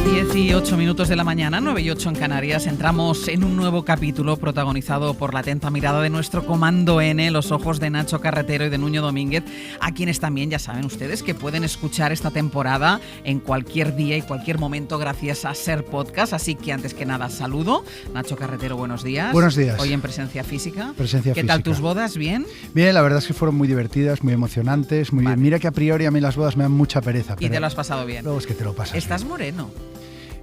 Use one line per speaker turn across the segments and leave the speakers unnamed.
18 minutos de la mañana, 9 y 8 en Canarias. Entramos en un nuevo capítulo protagonizado por la atenta mirada de nuestro Comando N, los ojos de Nacho Carretero y de Nuño Domínguez, a quienes también ya saben ustedes que pueden escuchar esta temporada en cualquier día y cualquier momento gracias a Ser Podcast. Así que antes que nada, saludo. Nacho Carretero, buenos días.
Buenos días.
Hoy en Presencia Física.
Presencia
¿Qué
física.
tal tus bodas? ¿Bien?
Bien, la verdad es que fueron muy divertidas, muy emocionantes, muy bien. Mira que a priori a mí las bodas me dan mucha pereza.
Y te lo has pasado bien.
Luego es que te lo pasas.
Estás
bien.
moreno.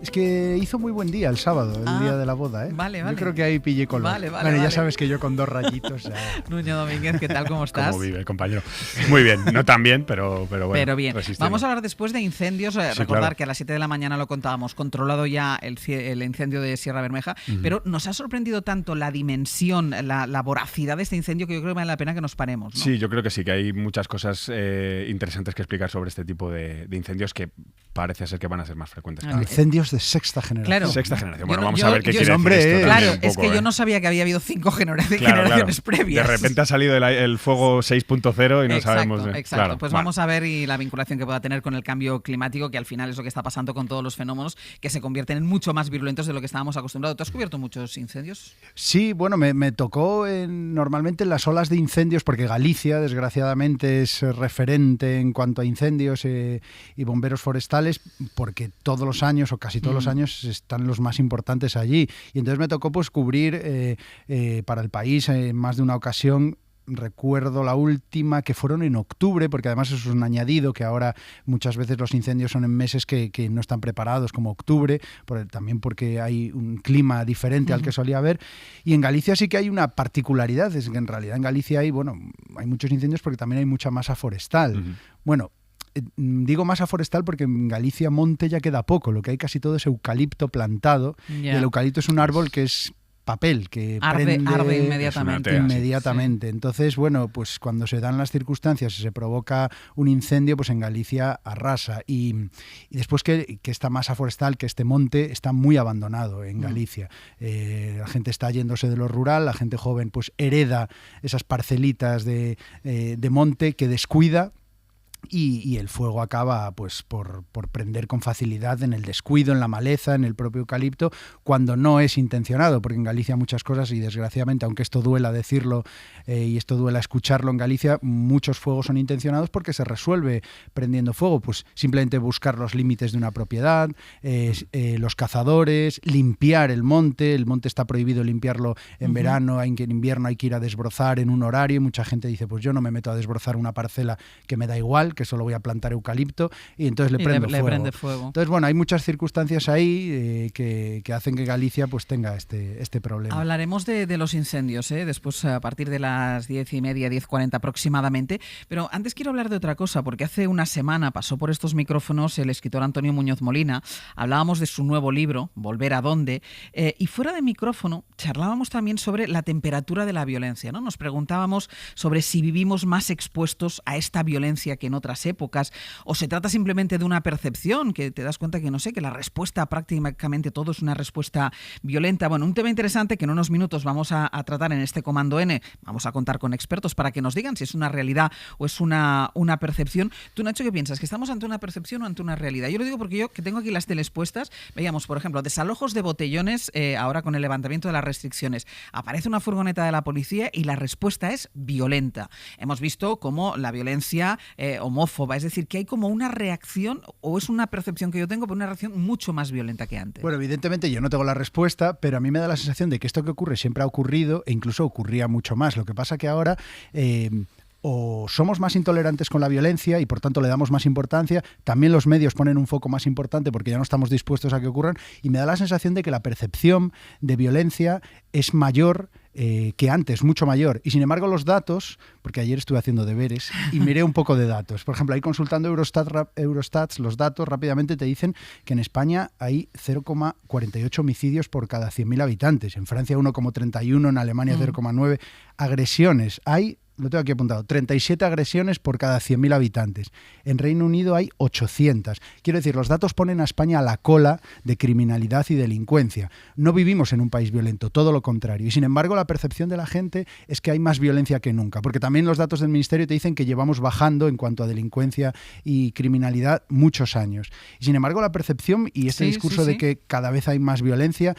Es que hizo muy buen día el sábado, el día de la boda, ¿eh?
Vale.
Yo creo que ahí pillé color.
Vale.
Ya sabes que yo con 2 rayitos.
Nuño Domínguez, ¿qué tal? ¿Cómo estás?
¿Cómo vive, compañero? Muy bien, no tan bien, pero bueno.
Pero bien.
Resistimos.
Vamos a hablar después de incendios. Recordar
claro.
que a las 7 de la mañana lo contábamos, controlado ya el incendio de Sierra Bermeja, pero nos ha sorprendido tanto la dimensión, la voracidad de este incendio que yo creo que vale la pena que nos paremos, ¿no?
Sí, yo creo que sí, que hay muchas cosas interesantes que explicar sobre este tipo de incendios que parece ser que van a ser más frecuentes.
Incendios de sexta generación.
Claro.
Sexta generación. Bueno, vamos
yo-
a ver qué
yo-
quiere
hombre,
decir esto.
Claro,
también un
es
poco,
que yo no sabía que había habido 5 generaciones
Claro.
previas.
De repente ha salido el fuego 6.0 y no sabemos.
Exacto.
Claro,
Pues vamos a ver y la vinculación que pueda tener con el cambio climático, que al final es lo que está pasando con todos los fenómenos que se convierten en mucho más virulentos de lo que estábamos acostumbrados. ¿Tú has cubierto muchos incendios?
Sí, bueno, me tocó normalmente en las olas de incendios, porque Galicia, desgraciadamente, es referente en cuanto a incendios y bomberos forestales, porque todos los años, o casi todos los años, están los más importantes allí. Y entonces me tocó pues cubrir para el país en más de una ocasión. Recuerdo la última que fueron en octubre, porque además eso es un añadido, que ahora muchas veces los incendios son en meses que no están preparados, como octubre, también porque hay un clima diferente al que solía haber. Y en Galicia sí que hay una particularidad, es que en realidad en Galicia hay muchos incendios porque también hay mucha masa forestal. Bueno, digo masa forestal porque en Galicia monte ya queda poco, lo que hay casi todo es eucalipto plantado, y el eucalipto es un árbol que es papel, que
Arde
inmediatamente.
inmediatamente.
Entonces, bueno, pues cuando se dan las circunstancias y se provoca un incendio, pues en Galicia arrasa. Y después que esta masa forestal, que este monte, está muy abandonado en Galicia. La gente está yéndose de lo rural, la gente joven pues hereda esas parcelitas de monte que descuida. Y el fuego acaba pues por prender con facilidad en el descuido, en la maleza, en el propio eucalipto, cuando no es intencionado, porque en Galicia muchas cosas, y desgraciadamente, aunque esto duela decirlo y esto duela escucharlo, en Galicia muchos fuegos son intencionados porque se resuelve prendiendo fuego, pues simplemente buscar los límites de una propiedad, los cazadores, limpiar el monte está prohibido limpiarlo en verano, en invierno hay que ir a desbrozar en un horario, y mucha gente dice, pues yo no me meto a desbrozar una parcela que me da igual, que solo voy a plantar eucalipto, y entonces le prende fuego. Entonces, bueno, hay muchas circunstancias ahí que hacen que Galicia pues tenga este problema.
Hablaremos de los incendios, después a partir de las 10:30, 10:40 aproximadamente, pero antes quiero hablar de otra cosa, porque hace una semana pasó por estos micrófonos el escritor Antonio Muñoz Molina, hablábamos de su nuevo libro, Volver a dónde, y fuera de micrófono charlábamos también sobre la temperatura de la violencia, ¿no? Nos preguntábamos sobre si vivimos más expuestos a esta violencia que en otras épocas, o se trata simplemente de una percepción, que te das cuenta que que la respuesta prácticamente todo es una respuesta violenta. Bueno, un tema interesante que en unos minutos vamos a tratar en este Comando N. Vamos a contar con expertos para que nos digan si es una realidad o es una percepción. Tú, Nacho, ¿qué piensas? ¿Que estamos ante una percepción o ante una realidad? Yo lo digo porque yo, que tengo aquí las teles puestas, veíamos, por ejemplo, desalojos de botellones, ahora con el levantamiento de las restricciones. Aparece una furgoneta de la policía y la respuesta es violenta. Hemos visto cómo la violencia homófoba, es decir, que hay como una reacción, o es una percepción que yo tengo, pero una reacción mucho más violenta que antes.
Bueno, evidentemente yo no tengo la respuesta, pero a mí me da la sensación de que esto que ocurre siempre ha ocurrido, e incluso ocurría mucho más. Lo que pasa que ahora o somos más intolerantes con la violencia y por tanto le damos más importancia, también los medios ponen un foco más importante porque ya no estamos dispuestos a que ocurran, y me da la sensación de que la percepción de violencia es mayor que antes, mucho mayor. Y sin embargo los datos, porque ayer estuve haciendo deberes y miré un poco de datos. Por ejemplo, ahí consultando Eurostats, los datos rápidamente te dicen que en España hay 0,48 homicidios por cada 100.000 habitantes. En Francia 1,31, en Alemania 0,9. Agresiones hay lo tengo aquí apuntado, 37 agresiones por cada 100.000 habitantes. En Reino Unido hay 800. Quiero decir, los datos ponen a España a la cola de criminalidad y delincuencia. No vivimos en un país violento, todo lo contrario. Y sin embargo, la percepción de la gente es que hay más violencia que nunca, porque también los datos del Ministerio te dicen que llevamos bajando en cuanto a delincuencia y criminalidad muchos años. Y sin embargo, la percepción y este discurso de que cada vez hay más violencia,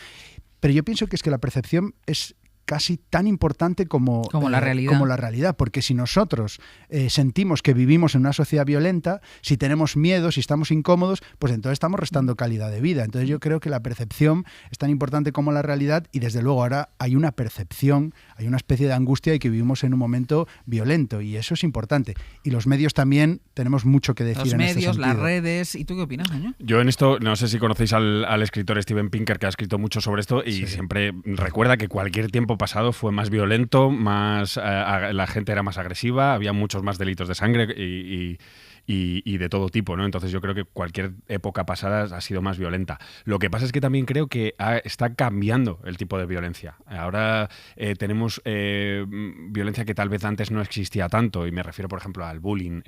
pero yo pienso que es que la percepción es casi tan importante como
la
realidad, porque si nosotros sentimos que vivimos en una sociedad violenta, si tenemos miedo, si estamos incómodos, pues entonces estamos restando calidad de vida. Entonces yo creo que la percepción es tan importante como la realidad y desde luego ahora hay una percepción, hay una especie de angustia de que vivimos en un momento violento y eso es importante. Y los medios también tenemos mucho que decir en este sentido.
Los medios, las redes. ¿Y tú qué opinas, Nuño?
Yo en esto, no sé si conocéis al escritor Steven Pinker, que ha escrito mucho sobre esto y siempre recuerda que cualquier tiempo pasado fue más violento, la gente era más agresiva, había muchos más delitos de sangre y de todo tipo, ¿no? Entonces yo creo que cualquier época pasada ha sido más violenta. Lo que pasa es que también creo que está cambiando el tipo de violencia. Ahora tenemos violencia que tal vez antes no existía tanto, y me refiero, por ejemplo, al bullying,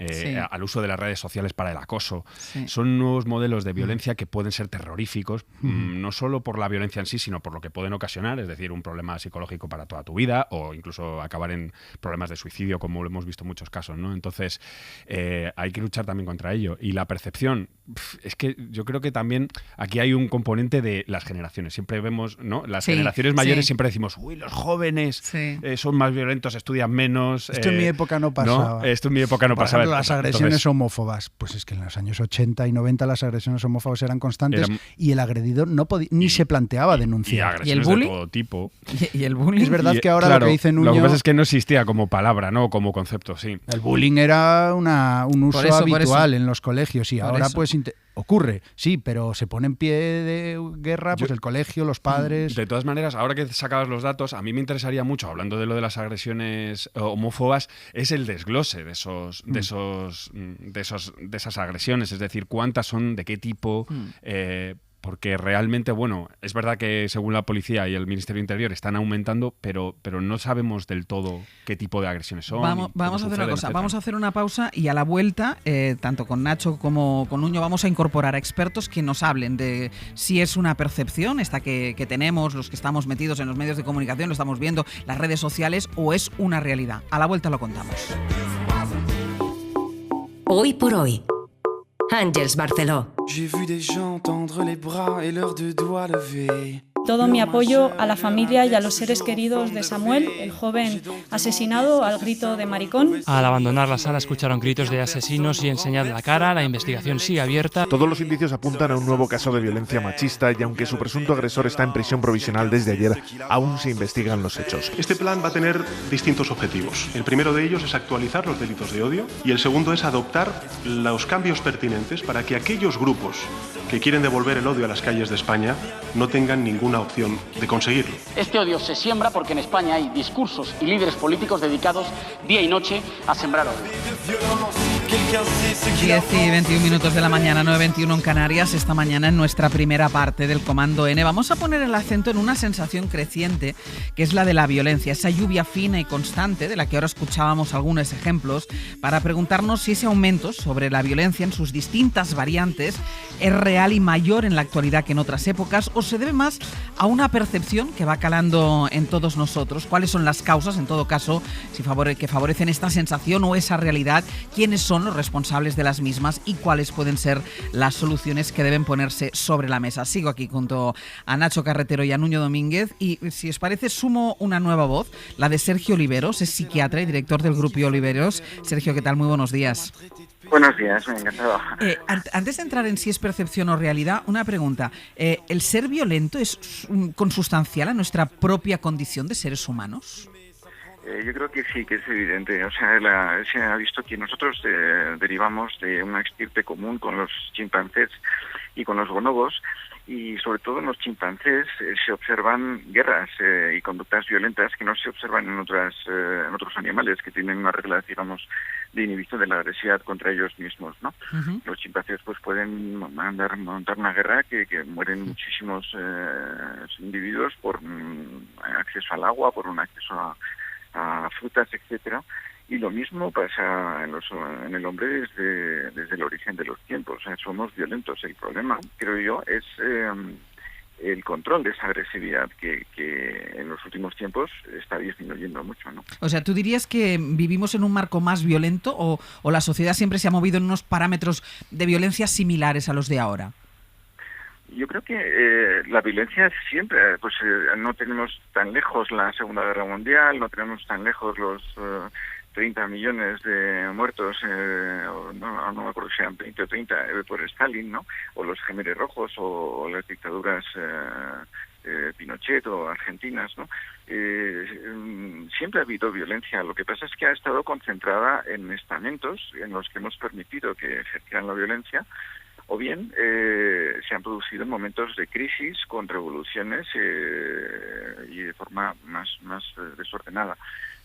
al uso de las redes sociales para el acoso. Sí. Son nuevos modelos de violencia que pueden ser terroríficos, no solo por la violencia en sí, sino por lo que pueden ocasionar, es decir, un problema psicológico para toda tu vida o incluso acabar en problemas de suicidio, como lo hemos visto en muchos casos, ¿no? Entonces, hay que luchar también contra ello. Y la percepción, es que yo creo que también aquí hay un componente de las generaciones. Siempre vemos, ¿no? Las generaciones mayores siempre decimos, uy, los jóvenes son más violentos, estudian menos.
Esto en mi época no pasaba.
¿No? Esto en mi época no pasaba.
Ejemplo, las agresiones homófobas. Pues es que en los años 80 y 90 las agresiones homófobas eran constantes y el agredido no podía, ni se planteaba denunciar.
¿Y el bullying? De todo tipo.
¿Y el bullying?
Es verdad que ahora lo que dice Nuño...
Lo que pasa es que no existía como palabra, ¿no? Como concepto, sí.
El bullying era un uso habitual en los colegios y ahora pues ocurre, sí, pero se pone en pie de guerra pues el colegio, los padres...
De todas maneras, ahora que sacabas los datos, a mí me interesaría mucho, hablando de lo de las agresiones homófobas, es el desglose de esas agresiones, es decir, cuántas son, de qué tipo... porque realmente, bueno, es verdad que según la policía y el Ministerio del Interior están aumentando, pero no sabemos del todo qué tipo de agresiones son.
Vamos a hacer una cosa, vamos a hacer una pausa y a la vuelta, tanto con Nacho como con Nuño, vamos a incorporar a expertos que nos hablen de si es una percepción, esta que tenemos, los que estamos metidos en los medios de comunicación, lo estamos viendo, las redes sociales, o es una realidad. A la vuelta lo contamos.
Hoy por hoy. Àngels Barceló.
Todo mi apoyo a la familia y a los seres queridos de Samuel, el joven asesinado al grito de maricón.
Al abandonar la sala escucharon gritos de asesinos y enseñar la cara. La investigación sigue abierta.
Todos los indicios apuntan a un nuevo caso de violencia machista y aunque su presunto agresor está en prisión provisional desde ayer, aún se investigan los hechos.
Este plan va a tener distintos objetivos. El primero de ellos es actualizar los delitos de odio y el segundo es adoptar los cambios pertinentes para que aquellos grupos que quieren devolver el odio a las calles de España no tengan ninguna opción de conseguirlo.
Este odio se siembra porque en España hay discursos y líderes políticos dedicados día y noche a sembrar odio.
10 y 21 minutos de la mañana, 9:21 en Canarias. Esta mañana en nuestra primera parte del Comando N vamos a poner el acento en una sensación creciente que es la de la violencia, esa lluvia fina y constante de la que ahora escuchábamos algunos ejemplos, para preguntarnos si ese aumento sobre la violencia en sus distintas variantes es real y mayor en la actualidad que en otras épocas o se debe más a una percepción que va calando en todos nosotros. ¿Cuáles son las causas, en todo caso, que favorecen esta sensación o esa realidad? ¿Quiénes son los responsables de las mismas y cuáles pueden ser las soluciones que deben ponerse sobre la mesa? Sigo aquí junto a Nacho Carretero y a Nuño Domínguez y, si os parece, sumo una nueva voz, la de Sergio Oliveros, es psiquiatra y director del Grupo Oliveros. Sergio, ¿qué tal? Muy buenos días.
Buenos días, me ha encantado.
Antes de entrar en si es percepción o realidad, una pregunta. ¿El ser violento es consustancial a nuestra propia condición de seres humanos?
Yo creo que sí, que es evidente. O sea, se ha visto que nosotros derivamos de una estirpe común con los chimpancés y con los bonobos, y sobre todo en los chimpancés se observan guerras y conductas violentas que no se observan en otros animales que tienen una regla, digamos, de inhibición de la agresividad contra ellos mismos, ¿no? Uh-huh. Los chimpancés pues pueden montar una guerra que mueren muchísimos individuos por acceso al agua, por un acceso a frutas, etcétera. Y lo mismo pasa en el hombre desde el origen de los tiempos. O sea, somos violentos. El problema, creo yo, es el control de esa agresividad que en los últimos tiempos está disminuyendo mucho, ¿no?
O sea, ¿tú dirías que vivimos en un marco más violento o la sociedad siempre se ha movido en unos parámetros de violencia similares a los de ahora?
Yo creo que la violencia siempre, no tenemos tan lejos la Segunda Guerra Mundial, no tenemos tan lejos los 30 millones de muertos, no me acuerdo si eran 20 o 30 por Stalin, ¿no? O los Gemeres Rojos o las dictaduras Pinochet o argentinas, ¿no? Siempre ha habido violencia. Lo que pasa es que ha estado concentrada en estamentos en los que hemos permitido que ejercieran la violencia, o bien se han producido momentos de crisis con revoluciones y de forma más desordenada.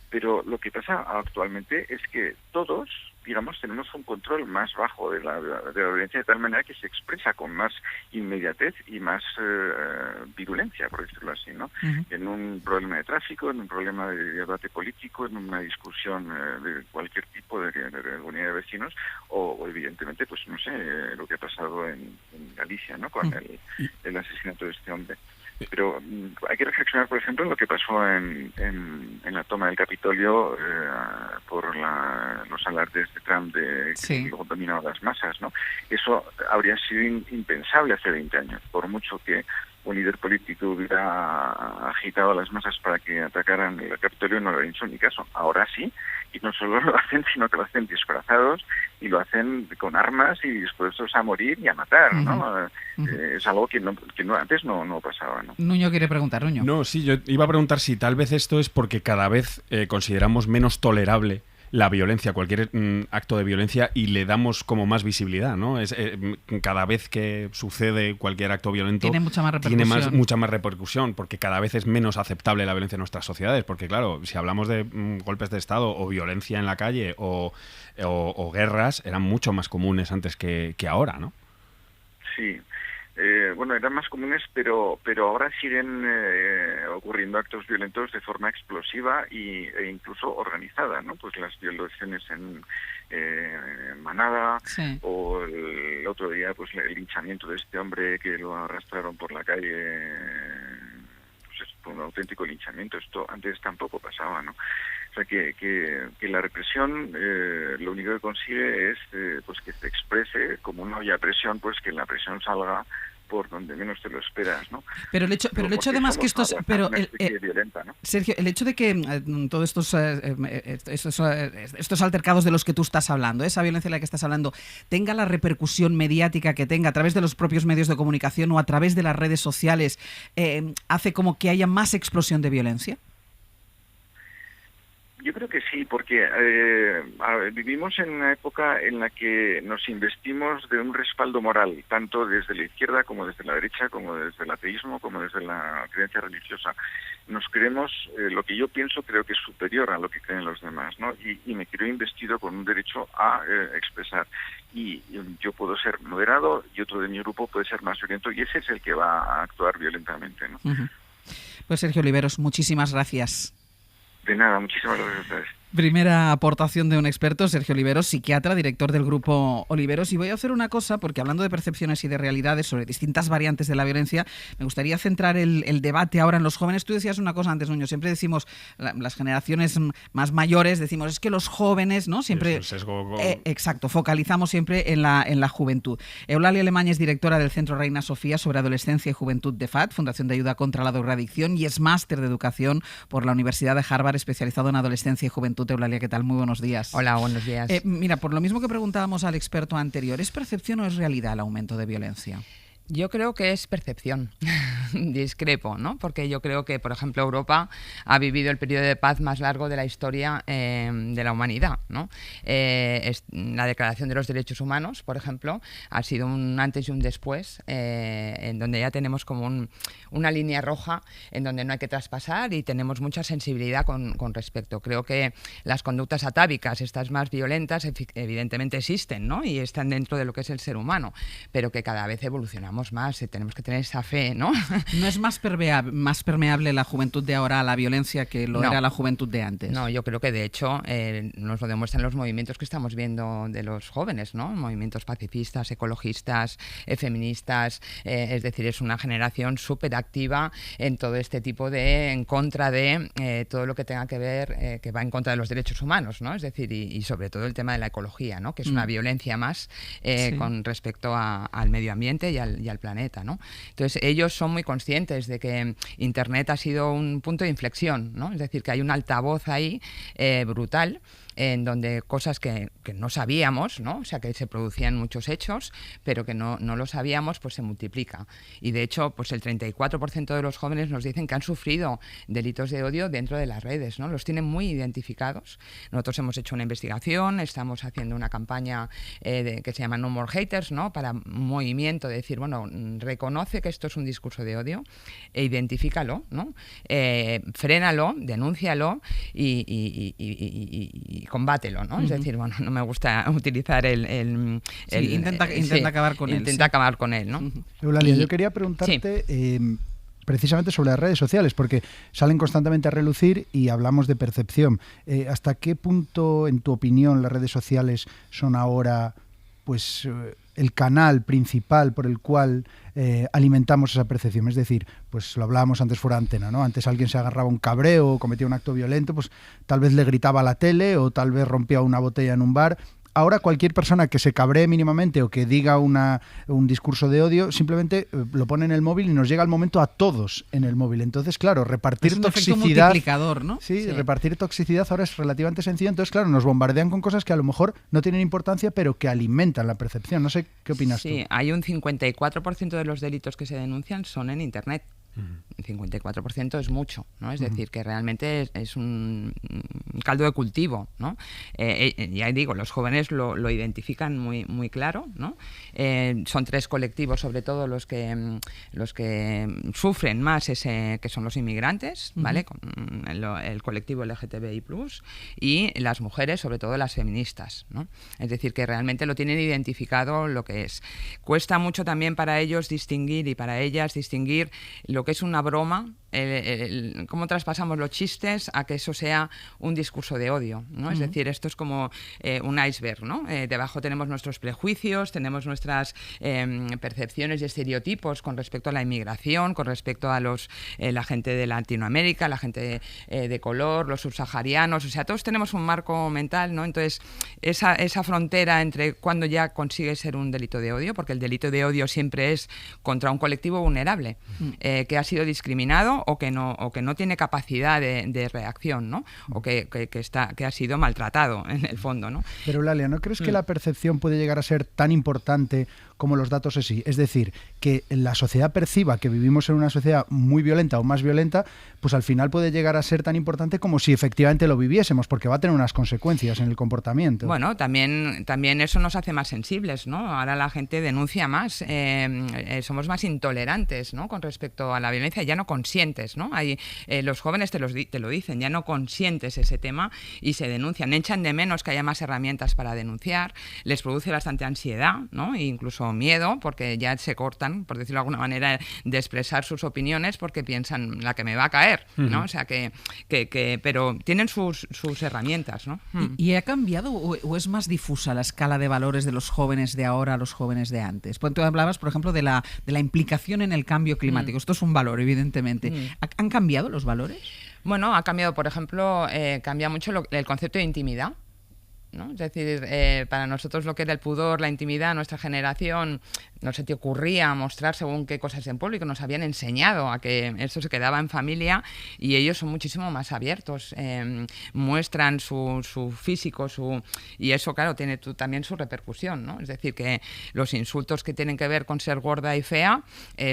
Pero lo que pasa actualmente es que todos, digamos, tenemos un control más bajo de la violencia, de tal manera que se expresa con más inmediatez y más virulencia, por decirlo así, ¿no?
Uh-huh.
En un problema de tráfico, en un problema de debate político, en una discusión de cualquier tipo de comunidad de vecinos, o evidentemente, pues no sé, lo que ha pasado en Galicia, ¿no? Con el asesinato de este hombre. Pero hay que reflexionar, por ejemplo, en lo que pasó en la toma del Capitolio por los alardes de Trump que luego dominaron las masas, ¿no? Eso habría sido impensable hace 20 años, por mucho que un líder político hubiera agitado a las masas para que atacaran el Capitolio, no lo han hecho ni caso. Ahora sí, y no solo lo hacen, sino que lo hacen disfrazados y lo hacen con armas y dispuestos a morir y a matar, ¿no? Es algo que antes no pasaba, ¿no?
Nuño quiere preguntar, Nuño.
No, sí, yo iba a preguntar si tal vez esto es porque cada vez consideramos menos tolerable la violencia, cualquier acto de violencia, y le damos como más visibilidad, ¿no? Cada vez que sucede cualquier acto violento
tiene mucha más
repercusión, porque cada vez es menos aceptable la violencia en nuestras sociedades, porque claro, si hablamos de golpes de Estado o violencia en la calle o guerras, eran mucho más comunes antes que ahora, ¿no?
Sí. Eran más comunes, pero ahora siguen ocurriendo actos violentos de forma explosiva e incluso organizada, ¿no? Pues las violaciones en manada, o el otro día pues el linchamiento de este hombre que lo arrastraron por la calle, pues es un auténtico linchamiento. Esto antes tampoco pasaba, ¿no? O sea que la represión lo único que consigue es pues que se exprese, como no haya presión, pues que la presión salga por donde menos te lo esperas, ¿no?
Pero el hecho además que esto es,
violenta, ¿no?
Sergio, el hecho de que todos estos altercados de los que tú estás hablando, esa violencia de la que estás hablando, tenga la repercusión mediática que tenga a través de los propios medios de comunicación o a través de las redes sociales, hace como que haya más explosión de violencia.
Yo creo que sí, porque vivimos en una época en la que nos investimos de un respaldo moral, tanto desde la izquierda como desde la derecha, como desde el ateísmo, como desde la creencia religiosa. Nos creemos, lo que yo pienso creo que es superior a lo que creen los demás, ¿no? Y me creo investido con un derecho a expresar. Y yo puedo ser moderado y otro de mi grupo puede ser más violento, y ese es el que va a actuar violentamente, ¿no?
Uh-huh. Pues Sergio Oliveros, muchísimas gracias.
De nada, muchísimas gracias a ustedes.
Primera aportación de un experto, Sergio Oliveros, psiquiatra, director del grupo Oliveros. Y voy a hacer una cosa, porque hablando de percepciones y de realidades sobre distintas variantes de la violencia, me gustaría centrar el debate ahora en los jóvenes. Tú decías una cosa antes, Nuño, siempre decimos, las generaciones más mayores, decimos, es que los jóvenes, ¿no? Siempre, exacto, focalizamos siempre en la juventud. Eulalia Alemany es directora del Centro Reina Sofía sobre Adolescencia y Juventud de FAD, Fundación de Ayuda contra la Drogadicción, y es máster de Educación por la Universidad de Harvard, especializado en Adolescencia y Juventud. Eulalia, ¿qué tal? Muy buenos días.
Hola, buenos días.
Mira, por lo mismo que preguntábamos al experto anterior, ¿es percepción o es realidad el aumento de violencia?
Yo creo que es percepción. Discrepo, ¿no? Porque yo creo que, por ejemplo, Europa ha vivido el periodo de paz más largo de la historia de la humanidad, ¿no? La Declaración de los Derechos Humanos, por ejemplo, ha sido un antes y un después, en donde ya tenemos como una línea roja en donde no hay que traspasar, y tenemos mucha sensibilidad con respecto. Creo que las conductas atávicas, estas más violentas, evidentemente existen, ¿no? Y están dentro de lo que es el ser humano, pero que cada vez evolucionamos más, tenemos que tener esa fe, ¿no?
¿No es más permeable la juventud de ahora a la violencia que lo era la juventud de antes?
No, yo creo que de hecho nos lo demuestran los movimientos que estamos viendo de los jóvenes, ¿no? Movimientos pacifistas, ecologistas, feministas, es decir, es una generación súper activa en todo este tipo en contra de todo lo que tenga que ver, que va en contra de los derechos humanos, ¿no? Es decir, y sobre todo el tema de la ecología, ¿no? Que es una violencia más con respecto al medio ambiente y al planeta, ¿no? Entonces, ellos son muy conscientes de que Internet ha sido un punto de inflexión, ¿no? Es decir, que hay un altavoz ahí brutal, en donde cosas que no sabíamos, ¿no? O sea, que se producían muchos hechos, pero que no lo sabíamos, pues se multiplica. Y de hecho, pues el 34% de los jóvenes nos dicen que han sufrido delitos de odio dentro de las redes, ¿no? Los tienen muy identificados. Nosotros hemos hecho una investigación, estamos haciendo una campaña que se llama No More Haters, ¿no? Para un movimiento de decir, bueno, reconoce que esto es un discurso de odio e identifícalo, ¿no? Frénalo, denúncialo y combátelo, ¿no? Es decir, bueno, no me gusta utilizar
intenta acabar con él.
Intenta acabar con él, ¿no?
Eulalia, yo quería preguntarte precisamente sobre las redes sociales, porque salen constantemente a relucir y hablamos de percepción. ¿Hasta qué punto, en tu opinión, las redes sociales son ahora pues el canal principal por el cual alimentamos esa percepción? Es decir, pues lo hablábamos antes fuera de antena, ¿no? Antes alguien se agarraba un cabreo o cometía un acto violento, pues tal vez le gritaba a la tele o tal vez rompía una botella en un bar. Ahora cualquier persona que se cabree mínimamente o que diga un discurso de odio, simplemente lo pone en el móvil y nos llega el momento a todos en el móvil. Entonces, claro, repartir toxicidad...
efecto multiplicador, ¿no?
Sí, repartir toxicidad ahora es relativamente sencillo. Entonces, claro, nos bombardean con cosas que a lo mejor no tienen importancia, pero que alimentan la percepción. No sé qué opinas tú.
Sí, hay un 54% de los delitos que se denuncian son en Internet. El 54% es mucho, ¿no? Es decir, que realmente es un caldo de cultivo, ¿no? Ya digo, los jóvenes lo identifican muy, muy claro, ¿no? Son 3 colectivos, sobre todo los que sufren más que son los inmigrantes, ¿vale? El colectivo LGTBI+, y las mujeres, sobre todo las feministas, ¿no? Es decir, que realmente lo tienen identificado lo que es. Cuesta mucho también para ellos distinguir y para ellas distinguir lo que es una broma, cómo traspasamos los chistes a que eso sea un discurso de odio, ¿no? Es decir, esto es como un iceberg, ¿no? Debajo tenemos nuestros prejuicios, tenemos nuestras percepciones y estereotipos con respecto a la inmigración, con respecto a la gente de Latinoamérica, la gente de color, los subsaharianos, o sea, todos tenemos un marco mental, ¿no? Entonces, esa frontera entre cuando ya consigue ser un delito de odio, porque el delito de odio siempre es contra un colectivo vulnerable, que ha sido discriminado o que no tiene capacidad de reacción, ¿no? O que ha sido maltratado en el fondo, ¿no?
Pero Eulalia, ¿no crees que la percepción puede llegar a ser tan importante como los datos en sí? Es decir, que la sociedad perciba que vivimos en una sociedad muy violenta o más violenta, pues al final puede llegar a ser tan importante como si efectivamente lo viviésemos, porque va a tener unas consecuencias en el comportamiento.
Bueno, también eso nos hace más sensibles, ¿no? Ahora la gente denuncia más, somos más intolerantes, ¿no? Con respecto a la violencia, ya no conscientes, ¿no? Los jóvenes te lo dicen, ya no conscientes ese tema y se denuncian, echan de menos que haya más herramientas para denunciar, les produce bastante ansiedad, ¿no? E incluso miedo, porque ya se cortan, por decirlo de alguna manera, de expresar sus opiniones porque piensan la que me va a caer, ¿no? O sea, pero tienen sus herramientas, ¿no?
¿Y ha cambiado o es más difusa la escala de valores de los jóvenes de ahora a los jóvenes de antes? Pues tú hablabas, por ejemplo, de la implicación en el cambio climático. Esto es un valor, evidentemente. ¿Han cambiado los valores?
Bueno, ha cambiado, por ejemplo, cambia mucho el concepto de intimidad, ¿no? Es decir, para nosotros lo que era el pudor, la intimidad, nuestra generación, no se te ocurría mostrar según qué cosas en público, nos habían enseñado a que eso se quedaba en familia y ellos son muchísimo más abiertos, muestran su físico, y eso, claro, tiene también su repercusión, ¿no? Es decir, que los insultos que tienen que ver con ser gorda y fea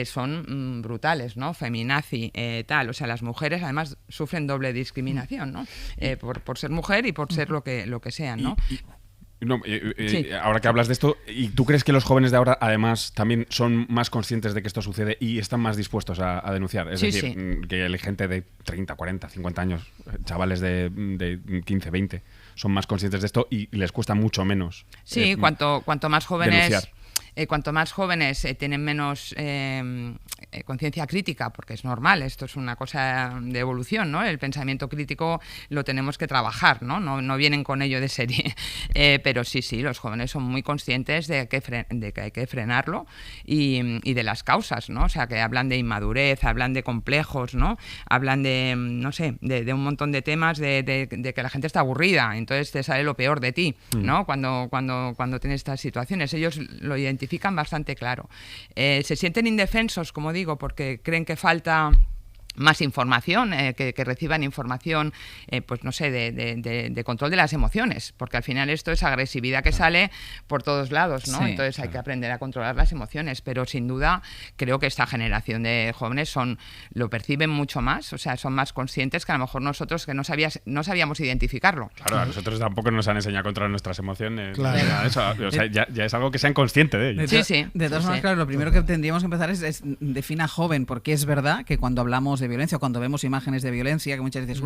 son brutales, ¿no? Feminazi, tal, o sea, las mujeres además sufren doble discriminación, ¿no? Por ser mujer y por ser lo que sean, ¿no?
Sí. Ahora que hablas de esto, ¿y tú crees que los jóvenes de ahora además también son más conscientes de que esto sucede y están más dispuestos a denunciar? Es decir, que hay gente de 30, 40, 50 años, chavales de 15, 20, son más conscientes de esto y les cuesta mucho menos.
Sí, cuanto más jóvenes...
Denunciar.
cuanto más jóvenes tienen menos conciencia crítica, porque es normal, esto es una cosa de evolución, ¿no? El pensamiento crítico lo tenemos que trabajar, no vienen con ello de serie, pero sí, los jóvenes son muy conscientes de que hay que frenarlo y de las causas, ¿no? O sea, que hablan de inmadurez, hablan de complejos, ¿no? Hablan de, no sé, de un montón de temas de que la gente está aburrida, entonces te sale lo peor de ti, ¿no? Cuando tienes estas situaciones. Ellos lo identifican bastante claro. Se sienten indefensos, como digo, porque creen que falta más información, que reciban información, pues no sé, de control de las emociones, porque al final esto es agresividad que sale por todos lados, ¿no? Sí, entonces hay que aprender a controlar las emociones, pero sin duda creo que esta generación de jóvenes lo perciben mucho más, o sea, son más conscientes que a lo mejor nosotros que no sabíamos identificarlo.
Claro, a nosotros tampoco nos han enseñado a controlar nuestras emociones.
Claro.
Eso, o sea, ya es algo que sean conscientes de ello.
Sí.
De todas maneras, claro, lo primero que tendríamos que empezar es defina joven, porque es verdad que cuando hablamos de violencia, cuando vemos imágenes de violencia, que muchas veces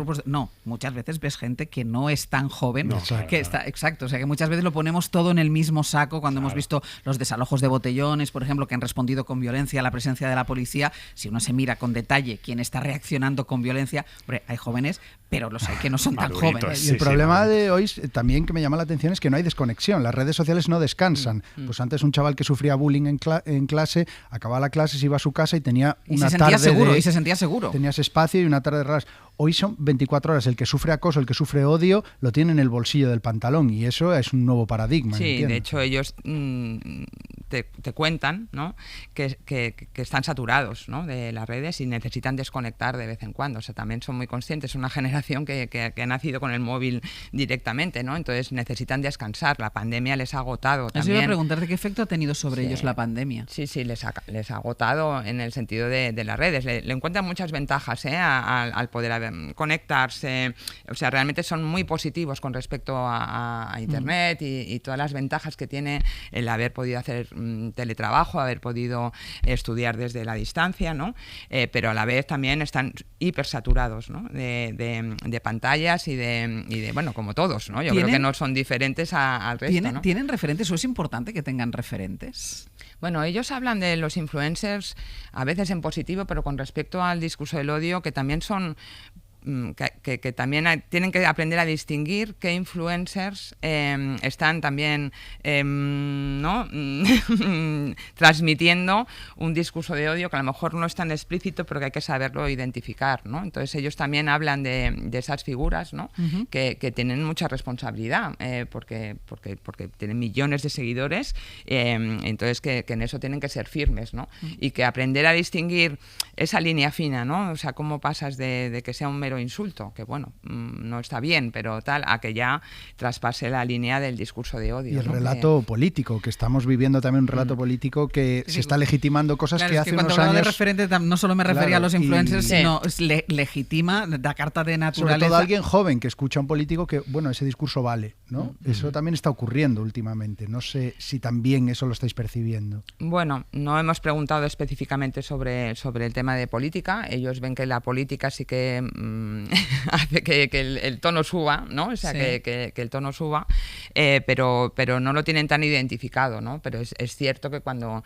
muchas veces ves gente que no es tan joven, exacto, o sea que muchas veces lo ponemos todo en el mismo saco cuando hemos visto los desalojos de botellones, por ejemplo, que han respondido con violencia a la presencia de la policía. Si uno se mira con detalle quién está reaccionando con violencia, hombre, hay jóvenes, pero los hay que no son tan jóvenes.
Y el problema de hoy también que me llama la atención es que no hay desconexión, las redes sociales no descansan. Pues antes un chaval que sufría bullying en clase, acababa la clase, se iba a su casa y tenía una tarde
y se sentía seguro.
Tenías espacio y una tarde de relax. Hoy son 24 horas. El que sufre acoso, el que sufre odio, lo tiene en el bolsillo del pantalón y eso es un nuevo paradigma.
Sí,
¿entiendes?
De hecho ellos te cuentan, ¿no? que están saturados, ¿no? de las redes y necesitan desconectar de vez en cuando. O sea, también son muy conscientes. Es una generación que ha nacido con el móvil directamente, ¿no? Entonces necesitan descansar. La pandemia les ha agotado también.
Eso iba a preguntarte qué efecto ha tenido sobre ellos la pandemia.
Sí, les ha agotado en el sentido de las redes. Le encuentran muchas ventajas al poder conectarse. O sea, realmente son muy positivos con respecto a Internet y todas las ventajas que tiene el haber podido hacer teletrabajo, haber podido estudiar desde la distancia, ¿no? Pero a la vez también están hipersaturados, ¿no? de pantallas y de bueno, como todos, ¿no? Yo creo que no son diferentes al resto, ¿no?
¿Tienen referentes o es importante que tengan referentes?
Bueno, ellos hablan de los influencers a veces en positivo, pero con respecto al discurso del odio, que también son que también tienen que aprender a distinguir qué influencers están también ¿no? transmitiendo un discurso de odio que a lo mejor no es tan explícito, pero que hay que saberlo identificar, ¿no? Entonces ellos también hablan de esas figuras, ¿no? que tienen mucha responsabilidad porque tienen millones de seguidores, entonces que en eso tienen que ser firmes, ¿no? Y que aprender a distinguir esa línea fina, ¿no? O sea, cómo pasas de que sea un mero insulto, que bueno, no está bien, pero tal, a que ya traspase la línea del discurso de odio.
Y el relato político, que estamos viviendo también un relato político que se está legitimando cosas que hace unos años...
Cuando hablaba de referente no solo me refería a los influencers, sino legitima la carta de naturaleza.
Sobre todo alguien joven que escucha a un político que, bueno, ese discurso vale, ¿no? Eso también está ocurriendo últimamente. No sé si también eso lo estáis percibiendo.
Bueno, no hemos preguntado específicamente sobre el tema de política. Ellos ven que la política sí que hace que el tono suba, ¿no? O sea, que el tono suba, pero no lo tienen tan identificado, ¿no? Pero es cierto que cuando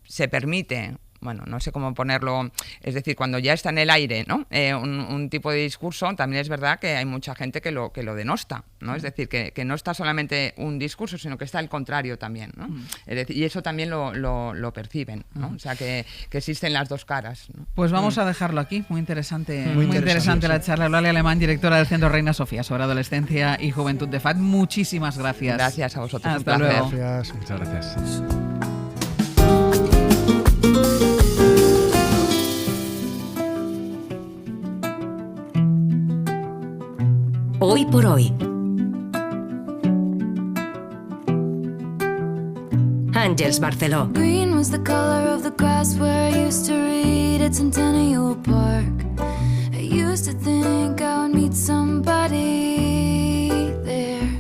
se permite... Bueno, no sé cómo ponerlo, es decir, cuando ya está en el aire, ¿no? Un tipo de discurso, también es verdad que hay mucha gente que lo denosta, ¿no? Es decir, que no está solamente un discurso, sino que está el contrario también, ¿no? Es decir, y eso también lo perciben, ¿no? O sea, que existen las dos caras, ¿no?
Pues vamos a dejarlo aquí, muy interesante la charla. Eulalia Alemán, directora del Centro Reina Sofía sobre adolescencia y juventud de FAD. Muchísimas gracias.
Gracias a vosotros.
Hasta luego.
Gracias.
Muchas gracias.
Hoy por hoy. Àngels Barceló.
Green was the color of the grass where I used to read at Centennial Park. I used to think I would meet somebody there.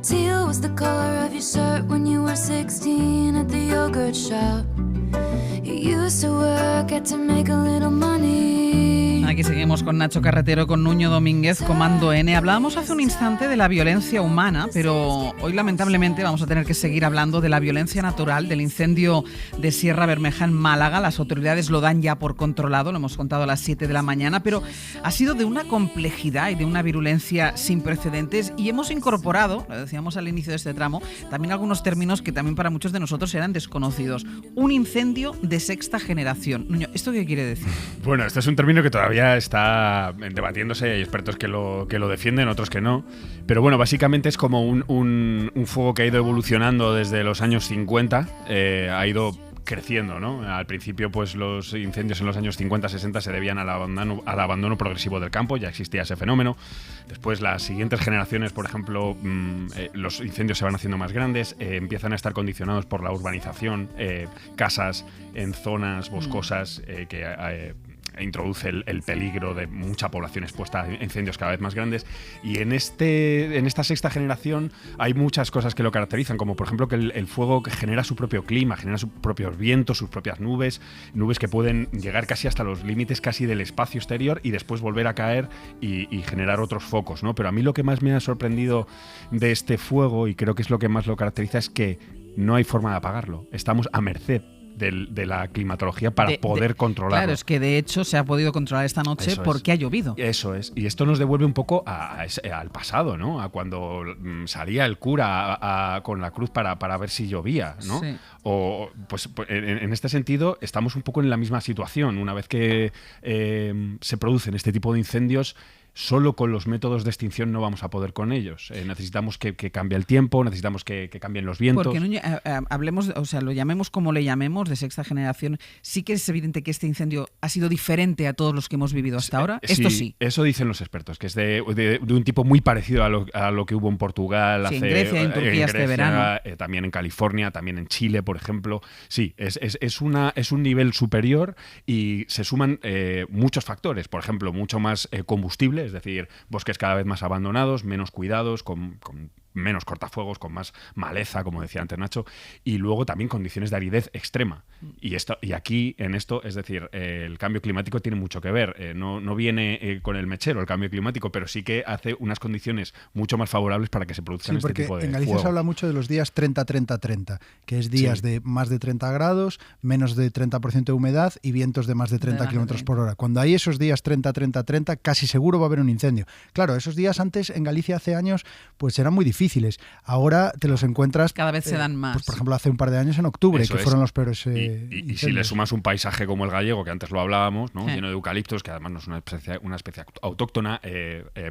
Teal was the color of your shirt when you were 16 at the yogurt shop. You used to work, had to make a little money.
Aquí seguimos con Nacho Carretero, con Nuño Domínguez, Comando N. Hablábamos hace un instante de la violencia humana, pero hoy lamentablemente vamos a tener que seguir hablando de la violencia natural, del incendio de Sierra Bermeja en Málaga. Las autoridades lo dan ya por controlado, lo hemos contado a las 7 de la mañana, pero ha sido de una complejidad y de una virulencia sin precedentes, y hemos incorporado, lo decíamos al inicio de este tramo, también algunos términos que también para muchos de nosotros eran desconocidos. Un incendio de sexta generación. Nuño, ¿esto qué quiere decir?
Bueno, este es un término que todavía está debatiéndose, hay expertos que lo defienden, otros que no, pero bueno, básicamente es como un fuego que ha ido evolucionando desde los años 50, ha ido creciendo, ¿no? Al principio, pues los incendios en los años 50-60 se debían al abandono progresivo del campo, ya existía ese fenómeno. Después, las siguientes generaciones, por ejemplo, los incendios se van haciendo más grandes, empiezan a estar condicionados por la urbanización, casas en zonas boscosas que introduce el peligro de mucha población expuesta a incendios cada vez más grandes, y en esta sexta generación hay muchas cosas que lo caracterizan, como por ejemplo que el fuego genera su propio clima, genera sus propios vientos, sus propias nubes que pueden llegar casi hasta los límites casi del espacio exterior y después volver a caer y generar otros focos, ¿no? Pero a mí lo que más me ha sorprendido de este fuego, y creo que es lo que más lo caracteriza, es que no hay forma de apagarlo, estamos a merced de la climatología para poder controlarlo.
Claro, es que de hecho se ha podido controlar esta noche porque ha llovido.
Eso es. Y esto nos devuelve un poco al pasado, ¿no? A cuando salía el cura con la cruz para ver si llovía, ¿no? Sí. O pues en este sentido estamos un poco en la misma situación. Una vez que se producen este tipo de incendios, solo con los métodos de extinción no vamos a poder con ellos. Necesitamos que cambie el tiempo, necesitamos que cambien los vientos.
Porque no, hablemos, o sea, lo llamemos como le llamemos, de sexta generación, sí que es evidente que este incendio ha sido diferente a todos los que hemos vivido hasta ahora. Esto sí.
Eso dicen los expertos, que es de un tipo muy parecido a lo que hubo en Portugal,
en Grecia, en Turquía este verano.
También en California, también en Chile, por ejemplo. Sí, es un nivel superior, y se suman muchos factores. Por ejemplo, mucho más combustible, es decir, bosques cada vez más abandonados, menos cuidados, con menos cortafuegos, con más maleza, como decía antes Nacho, y luego también condiciones de aridez extrema. Y aquí, en esto, es decir, el cambio climático tiene mucho que ver. No viene con el mechero el cambio climático, pero sí que hace unas condiciones mucho más favorables para que se produzcan este tipo de
en Galicia
fuego.
Se habla mucho de los días 30-30-30, que es días de más de 30 grados, menos de 30% de humedad y vientos de más de 30 kilómetros por hora. Cuando hay esos días 30-30-30, casi seguro va a haber un incendio. Claro, esos días antes en Galicia hace años pues eran muy difíciles. Ahora te los encuentras...
Cada vez se dan más.
Pues, por ejemplo, hace un par de años en octubre, que fueron los peores
y si le sumas un paisaje como el gallego, que antes lo hablábamos, ¿no? Lleno de eucaliptos, que además no es una especie autóctona,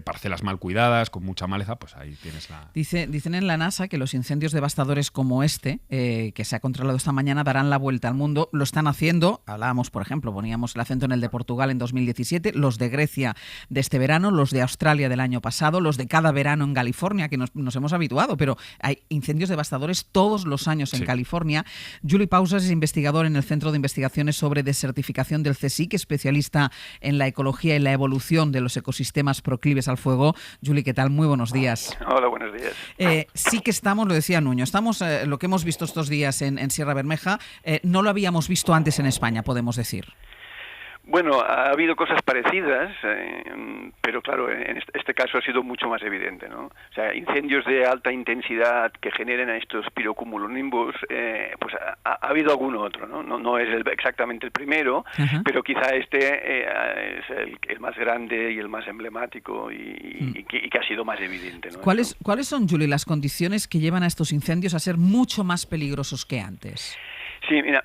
parcelas mal cuidadas, con mucha maleza, pues ahí tienes la...
Dicen en la NASA que los incendios devastadores como este, que se ha controlado esta mañana, darán la vuelta al mundo. Lo están haciendo. Hablábamos, por ejemplo, poníamos el acento en el de Portugal en 2017, los de Grecia de este verano, los de Australia del año pasado, los de cada verano en California, que nos hemos habituado, pero hay incendios devastadores todos los años en California. Juli Pausas es investigador en el Centro de Investigaciones sobre Desertificación del CSIC, especialista en la ecología y la evolución de los ecosistemas proclives al fuego. Juli, ¿qué tal? Muy buenos días.
Hola, buenos días.
Sí que estamos, lo decía Nuño, estamos lo que hemos visto estos días en Sierra Bermeja, no lo habíamos visto antes en España, podemos decir.
Bueno, ha habido cosas parecidas, pero claro, en este caso ha sido mucho más evidente, ¿no? O sea, incendios de alta intensidad que generen a estos pirocumulonimbus, pues ha habido algún otro, ¿no? No es exactamente el primero, pero quizá este es el más grande y el más emblemático y que ha sido más evidente, ¿no?
¿Cuáles son, Juli, las condiciones que llevan a estos incendios a ser mucho más peligrosos que antes?
Sí, mira,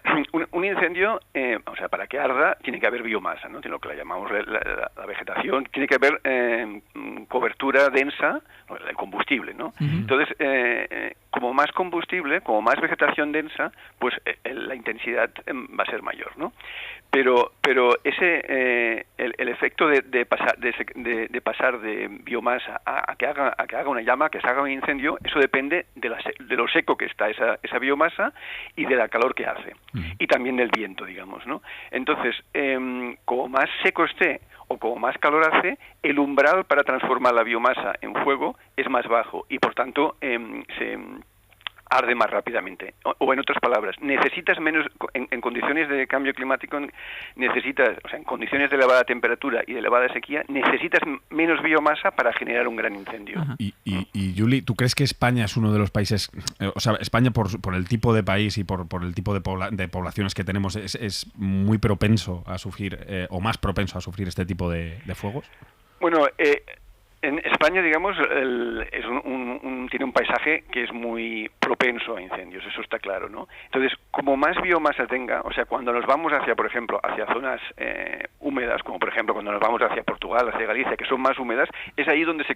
un incendio, o sea, para que arda tiene que haber biomasa, ¿no? Tiene lo que la llamamos la vegetación, tiene que haber cobertura densa, el combustible, ¿no? Entonces, como más combustible, como más vegetación densa, pues la intensidad va a ser mayor, ¿no? Pero ese el efecto de pasar de biomasa a que haga una llama, que se haga un incendio, eso depende de lo seco que está esa biomasa y de la calor que hace, y también del viento, digamos, ¿no? Entonces, como más seco esté o como más calor hace, el umbral para transformar la biomasa en fuego es más bajo y por tanto arde más rápidamente. O en otras palabras, necesitas menos, en condiciones de cambio climático, en condiciones de elevada temperatura y de elevada sequía, necesitas menos biomasa para generar un gran incendio.
Y Juli, ¿tú crees que España es uno de los países, España por el tipo de país y por el tipo de poblaciones que tenemos, es muy propenso a sufrir, o más propenso a sufrir este tipo de fuegos?
Bueno, en España, digamos, tiene un paisaje que es muy propenso a incendios, eso está claro, ¿no? Entonces, como más biomasa tenga, o sea, cuando nos vamos hacia, por ejemplo, hacia zonas húmedas, como por ejemplo cuando nos vamos hacia Portugal, hacia Galicia, que son más húmedas, es ahí donde se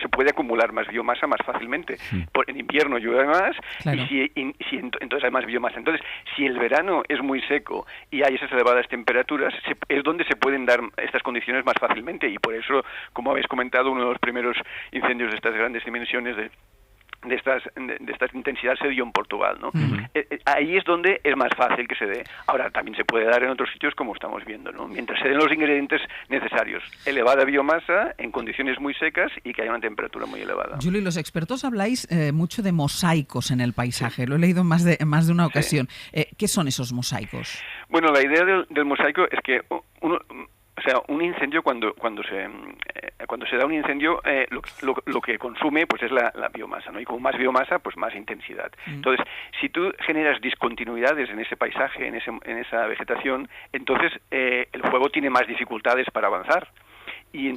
puede acumular más biomasa más fácilmente. En invierno llueve más, claro. Entonces hay más biomasa. Entonces, si el verano es muy seco y hay esas elevadas temperaturas, es donde se pueden dar estas condiciones más fácilmente, y por eso, como habéis comentado, uno de los primeros incendios de estas grandes dimensiones de esta intensidad se dio en Portugal, ¿no? Ahí es donde es más fácil que se dé. Ahora, también se puede dar en otros sitios, como estamos viendo, ¿no? Mientras se den los ingredientes necesarios, elevada biomasa en condiciones muy secas y que haya una temperatura muy elevada.
Juli, los expertos habláis mucho de mosaicos en el paisaje, lo he leído en más de una ocasión. ¿Qué son esos mosaicos?
Bueno, la idea del mosaico es que un incendio cuando se da un incendio, lo que consume pues es la biomasa, ¿no? Y con más biomasa, pues más intensidad. Entonces, si tú generas discontinuidades en ese paisaje, en esa vegetación, entonces el fuego tiene más dificultades para avanzar. Y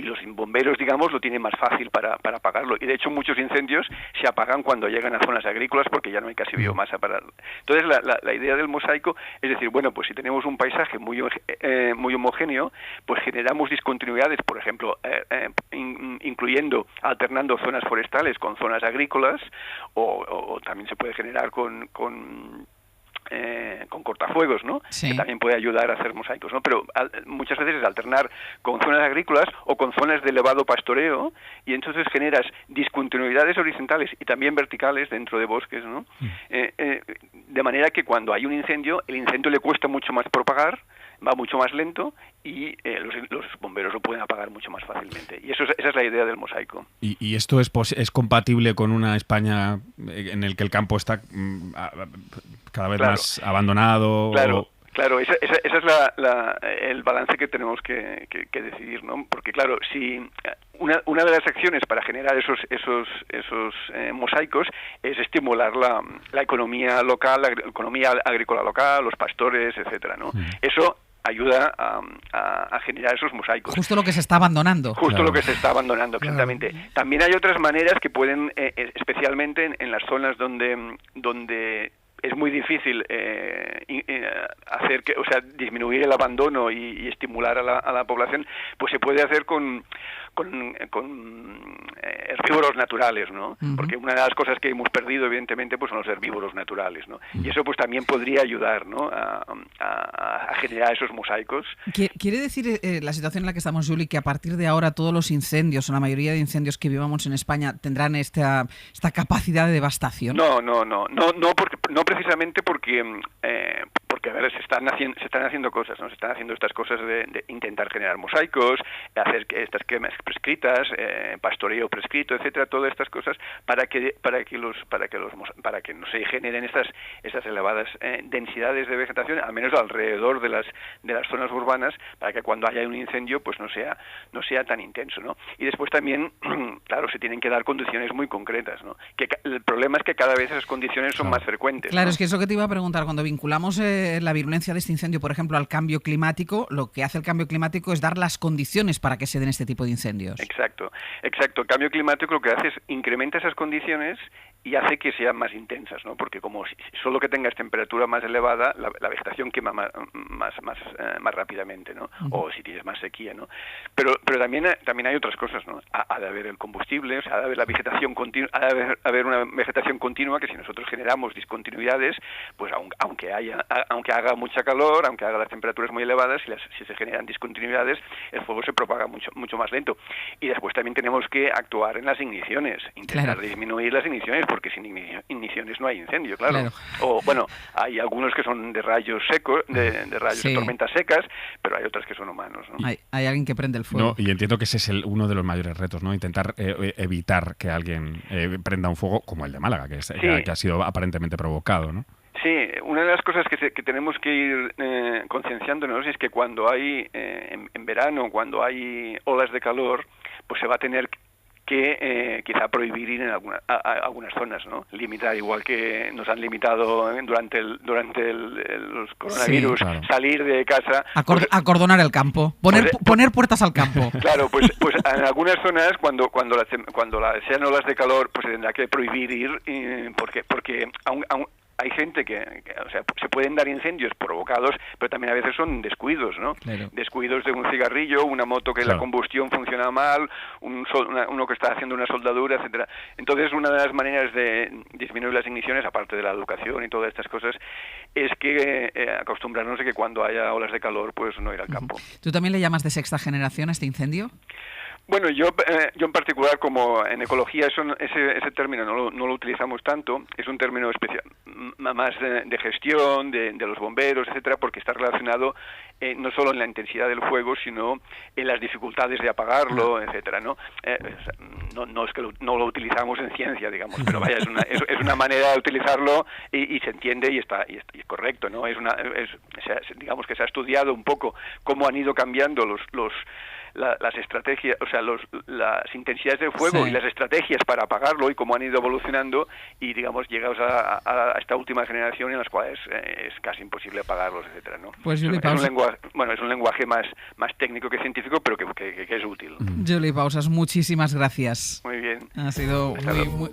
los bomberos, digamos, lo tienen más fácil para apagarlo. Y de hecho muchos incendios se apagan cuando llegan a zonas agrícolas porque ya no hay casi biomasa para... Entonces la idea del mosaico es decir, bueno, pues si tenemos un paisaje muy homogéneo, pues generamos discontinuidades, por ejemplo, alternando zonas forestales con zonas agrícolas, o también se puede generar con cortafuegos, ¿no? Sí. Que también puede ayudar a hacer mosaicos, ¿no? Pero muchas veces es alternar con zonas agrícolas o con zonas de elevado pastoreo, y entonces generas discontinuidades horizontales y también verticales dentro de bosques, ¿no? De manera que cuando hay un incendio, el incendio le cuesta mucho más propagar, va mucho más lento, y los bomberos lo pueden apagar mucho más fácilmente. Y esa es la idea del mosaico.
¿Y esto es compatible con una España en el que el campo está cada vez más abandonado?
Claro, ese es el balance que tenemos que decidir, ¿no? Porque claro, si una de las acciones para generar esos mosaicos es estimular la economía local, la economía agrícola local, los pastores, etcétera, ¿no? Eso ayuda a generar esos mosaicos.
Justo lo que se está abandonando.
Lo que se está abandonando, exactamente. Claro. También hay otras maneras que pueden, especialmente en las zonas donde es muy difícil disminuir el abandono y estimular a la población, pues se puede hacer con herbívoros naturales, ¿no? Porque una de las cosas que hemos perdido, evidentemente, pues son los herbívoros naturales, ¿no? Y eso pues también podría ayudar, ¿no? a generar esos mosaicos.
¿Quiere decir la situación en la que estamos, Juli, que a partir de ahora todos los incendios, o la mayoría de incendios que vivamos en España, tendrán esta capacidad de devastación?
No precisamente porque a ver, se están haciendo cosas, ¿no? Se están haciendo estas cosas de intentar generar mosaicos, hacer estas quemas prescritas, pastoreo prescrito, etcétera, todas estas cosas para que no se generen estas elevadas densidades de vegetación, al menos alrededor de las zonas urbanas, para que cuando haya un incendio pues no sea tan intenso, ¿no? Y después también, claro, se tienen que dar condiciones muy concretas, ¿no? El problema es que cada vez esas condiciones son más frecuentes.
Claro,
¿no?
Es que eso que te iba a preguntar, cuando vinculamos la virulencia de este incendio, por ejemplo, al cambio climático, lo que hace el cambio climático es dar las condiciones para que se den este tipo de incendios.
Exacto. El cambio climático lo que hace es incrementa esas condiciones y hace que sean más intensas, ¿no? Porque como solo que tengas temperatura más elevada, la vegetación quema más rápidamente, ¿no? O si tienes más sequía, ¿no? Pero también hay otras cosas, ¿no? Ha de haber el combustible, o sea, ha de haber la vegetación continua, ha de haber una vegetación continua, que si nosotros generamos discontinuidades, pues aunque haga mucha calor, aunque haga las temperaturas muy elevadas, si se generan discontinuidades, el fuego se propaga mucho más lento. Y después también tenemos que actuar en las igniciones, intentar disminuir las igniciones, porque sin igniciones no hay incendio, claro. O bueno, hay algunos que son de rayos secos, de rayos de tormentas secas, pero hay otras que son humanos, ¿no?
Hay alguien que prende el fuego.
No, y entiendo que ese es uno de los mayores retos, ¿no? Intentar evitar que alguien prenda un fuego como el de Málaga, que ha sido aparentemente provocado, ¿no?
Sí, una de las cosas que tenemos que ir concienciándonos es que cuando hay, en verano, cuando hay olas de calor, pues se va a tener que quizá prohibir ir en algunas zonas, ¿no? Limitar, igual que nos han limitado durante los coronavirus, salir de casa.
Acordonar el campo, poner puertas al campo.
Claro, pues en algunas zonas, cuando sean olas de calor, pues se tendrá que prohibir ir, porque hay gente que o sea, se pueden dar incendios provocados, pero también a veces son descuidos, ¿no? Claro. Descuidos de un cigarrillo, una moto que la combustión funciona mal, uno que está haciendo una soldadura, etcétera. Entonces, una de las maneras de disminuir las igniciones, aparte de la educación y todas estas cosas, es que acostumbrarnos a que cuando haya olas de calor, pues no ir al campo.
¿Tú también le llamas de sexta generación a este incendio?
Bueno, yo en particular, como en ecología ese término no lo utilizamos tanto, es un término especial, más de gestión, de los bomberos, etcétera, porque está relacionado no solo en la intensidad del fuego, sino en las dificultades de apagarlo, etcétera, ¿no? No es que no lo utilizamos en ciencia, digamos, pero vaya, es una manera de utilizarlo y se entiende y es correcto, ¿no? Digamos que se ha estudiado un poco cómo han ido cambiando las estrategias, o sea, las intensidades del fuego y las estrategias para apagarlo y cómo han ido evolucionando y, digamos, llegados a esta última generación en las cuales es casi imposible apagarlos, etcétera, ¿no?
Pues
es un lenguaje más técnico que científico, pero que es útil.
Juli Pausas, muchísimas gracias.
Muy bien.
Ha sido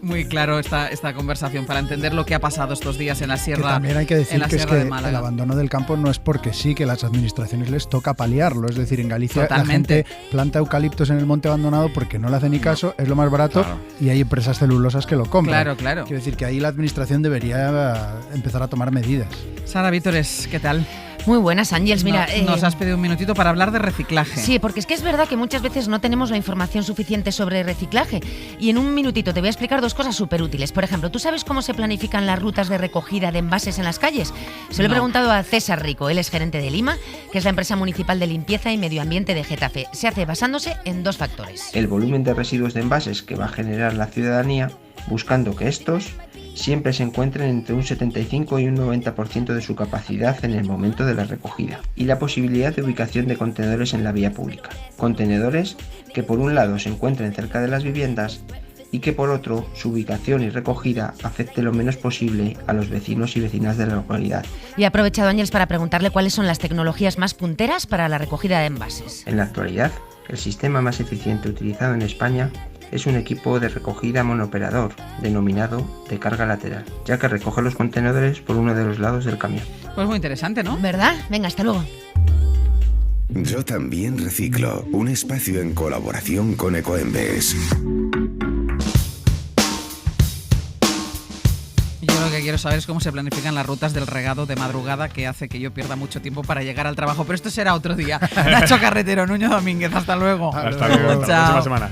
muy claro esta conversación para entender lo que ha pasado estos días en la sierra.
Que también hay que decir que es que el abandono del campo no es porque sí, que las administraciones les toca paliarlo. Es decir, en Galicia la gente planta eucaliptos en el monte abandonado porque no le hace ni caso, es lo más barato y hay empresas celulosas que lo compran.
Claro.
Quiero decir que ahí la administración debería empezar a tomar medidas.
Sara Vítores, ¿qué tal?
Muy buenas, Ángels. Mira,
nos has pedido un minutito para hablar de reciclaje.
Sí, porque es que es verdad que muchas veces no tenemos la información suficiente sobre reciclaje. Y en un minutito te voy a explicar dos cosas súper útiles. Por ejemplo, ¿tú sabes cómo se planifican las rutas de recogida de envases en las calles? Se lo he preguntado a César Rico, él es gerente de Lima, que es la empresa municipal de limpieza y medio ambiente de Getafe. Se hace basándose en dos factores.
El volumen de residuos de envases que va a generar la ciudadanía, buscando que estos siempre se encuentren entre un 75 y un 90% de su capacidad en el momento de la recogida, y la posibilidad de ubicación de contenedores en la vía pública. Contenedores que por un lado se encuentren cerca de las viviendas y que por otro su ubicación y recogida afecte lo menos posible a los vecinos y vecinas de la localidad.
Y he aprovechado, Ángels, para preguntarle cuáles son las tecnologías más punteras para la recogida de envases.
En la actualidad, el sistema más eficiente utilizado en España es un equipo de recogida monooperador, denominado de carga lateral, ya que recoge los contenedores por uno de los lados del camión.
Pues muy interesante, ¿no?
¿Verdad? Venga, hasta luego.
Yo también reciclo, un espacio en colaboración con Ecoembes.
Yo lo que quiero saber es cómo se planifican las rutas del regado de madrugada, que hace que yo pierda mucho tiempo para llegar al trabajo. Pero esto será otro día. Nacho Carretero, Nuño Domínguez, hasta luego.
Hasta luego.
Chao.
Hasta la próxima semana.